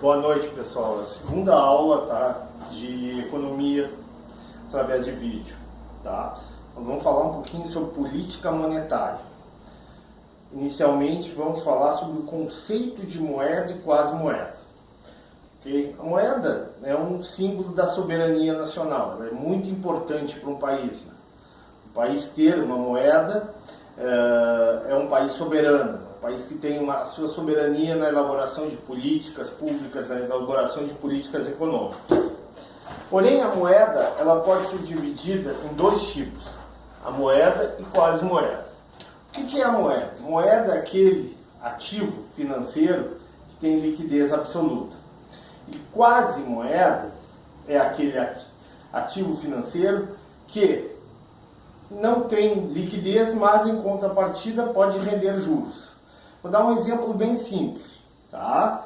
Boa noite, pessoal. A segunda aula, tá, de economia através de vídeo, tá? Nós vamos falar um pouquinho sobre política monetária. Inicialmente, vamos falar sobre o conceito de moeda e quase moeda. Okay? A moeda é um símbolo da soberania nacional. Ela é muito importante para um país, né? O país ter uma moeda é um país soberano. Um país que tem a sua soberania na elaboração de políticas públicas, na elaboração de políticas econômicas. Porém, a moeda ela pode ser dividida em dois tipos, a moeda e quase moeda. O que é a moeda? Moeda é aquele ativo financeiro que tem liquidez absoluta. E quase moeda é aquele ativo financeiro que não tem liquidez, mas em contrapartida pode render juros. Vou dar um exemplo bem simples, tá?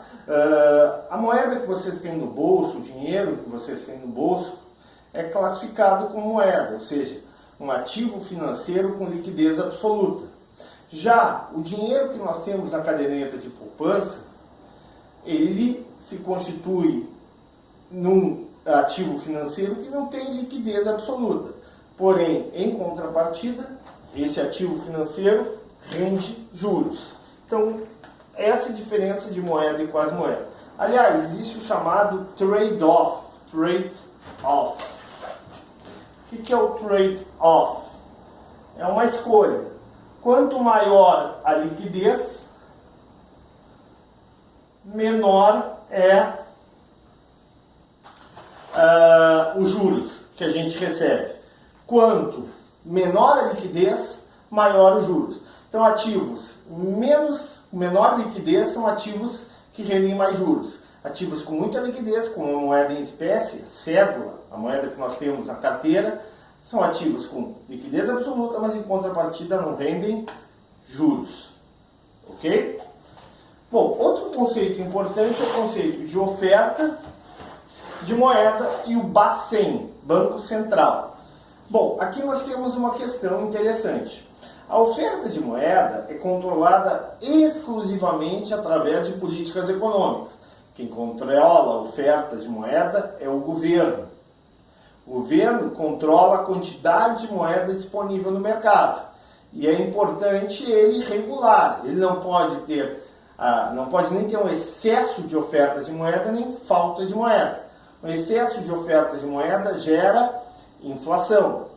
A moeda que vocês têm no bolso, o dinheiro que vocês têm no bolso, é classificado como moeda, ou seja, um ativo financeiro com liquidez absoluta. Já o dinheiro que nós temos na caderneta de poupança, ele se constitui num ativo financeiro que não tem liquidez absoluta. Porém, em contrapartida, esse ativo financeiro rende juros. Então, essa é a diferença de moeda e quase moeda. Aliás, existe o chamado trade-off. Trade-off. O que é o trade-off? É uma escolha. Quanto maior a liquidez, menor é os juros que a gente recebe. Quanto menor a liquidez, maior os juros. Então, ativos menor liquidez são ativos que rendem mais juros. Ativos com muita liquidez, como a moeda em espécie, cédula, a moeda que nós temos na carteira, são ativos com liquidez absoluta, mas em contrapartida não rendem juros. Ok? Bom, outro conceito importante é o conceito de oferta de moeda e o Bacen, Banco Central. Bom, aqui nós temos uma questão interessante. A oferta de moeda é controlada exclusivamente através de políticas econômicas. Quem controla a oferta de moeda é o governo. O governo controla a quantidade de moeda disponível no mercado. E é importante ele regular. Ele não pode nem ter um excesso de oferta de moeda, nem falta de moeda. O excesso de oferta de moeda gera inflação.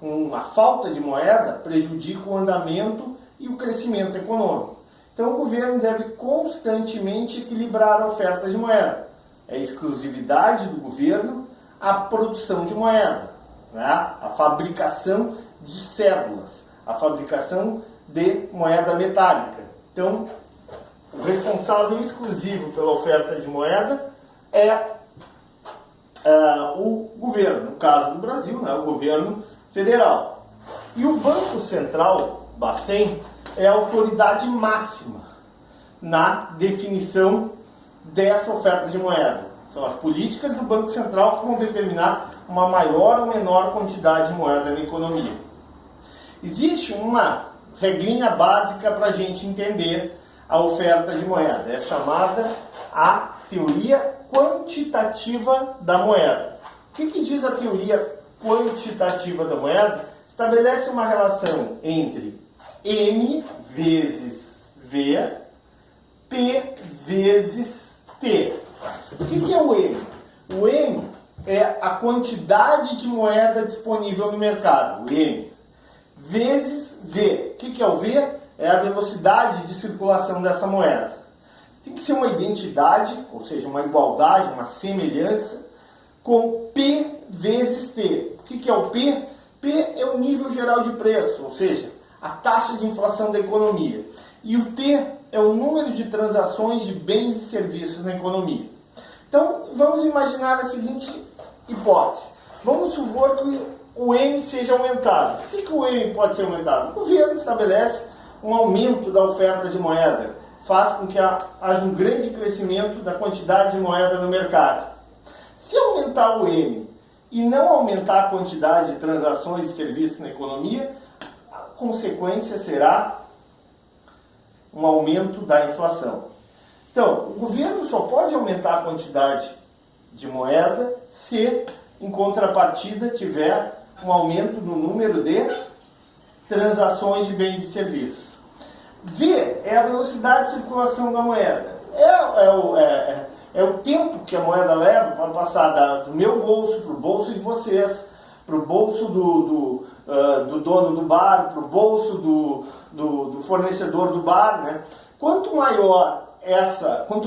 Uma falta de moeda prejudica o andamento e o crescimento econômico. Então, o governo deve constantemente equilibrar a oferta de moeda. É exclusividade do governo a produção de moeda, né? A fabricação de cédulas, a fabricação de moeda metálica. Então, o responsável exclusivo pela oferta de moeda é o governo, no caso do Brasil, né? O governo federal. E o Banco Central, Bacen, é a autoridade máxima na definição dessa oferta de moeda. São as políticas do Banco Central que vão determinar uma maior ou menor quantidade de moeda na economia. Existe uma regrinha básica para a gente entender a oferta de moeda. É chamada a teoria quantitativa da moeda. O que diz a teoria quantitativa da moeda? Estabelece uma relação entre M vezes V, P vezes T. O que é o M? O M é a quantidade de moeda disponível no mercado, o M, vezes V. O que é o V? É a velocidade de circulação dessa moeda. Tem que ser uma identidade, ou seja, uma igualdade, uma semelhança, com P vezes T. O que é o P? P é o nível geral de preço, ou seja, a taxa de inflação da economia. E o T é o número de transações de bens e serviços na economia. Então, vamos imaginar a seguinte hipótese. Vamos supor que o M seja aumentado. Por que o M pode ser aumentado? O governo estabelece um aumento da oferta de moeda, faz com que haja um grande crescimento da quantidade de moeda no mercado. Se aumentar o M e não aumentar a quantidade de transações e serviços na economia, a consequência será um aumento da inflação. Então, o governo só pode aumentar a quantidade de moeda se, em contrapartida, tiver um aumento no número de transações de bens e serviços. V é a velocidade de circulação da moeda. É o tempo que a moeda leva para passar do meu bolso para o bolso de vocês, para o bolso do dono do bar, para o bolso do fornecedor do bar, né? Quanto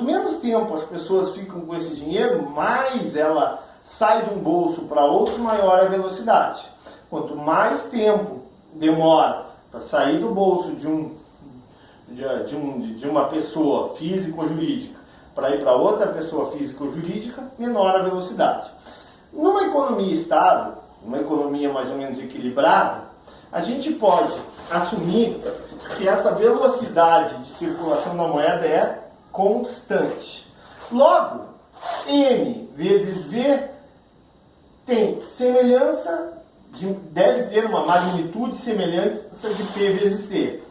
menos tempo as pessoas ficam com esse dinheiro, mais ela sai de um bolso para outro, maior é a velocidade. Quanto mais tempo demora para sair do bolso de uma pessoa física ou jurídica para ir para outra pessoa física ou jurídica, menor a velocidade. Numa economia estável, uma economia mais ou menos equilibrada, a gente pode assumir que essa velocidade de circulação da moeda é constante. Logo, M vezes V tem semelhança, deve ter uma magnitude semelhança de P vezes T.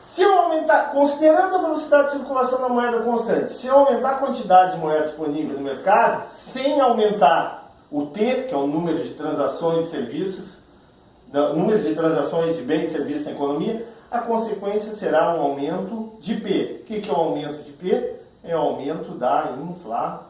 Se eu aumentar, considerando a velocidade de circulação da moeda constante, se eu aumentar a quantidade de moeda disponível no mercado, sem aumentar o T, que é o número de transações de serviços, número de transações de bens e serviços na economia, a consequência será um aumento de P. O que é o aumento de P? É o aumento da inflação.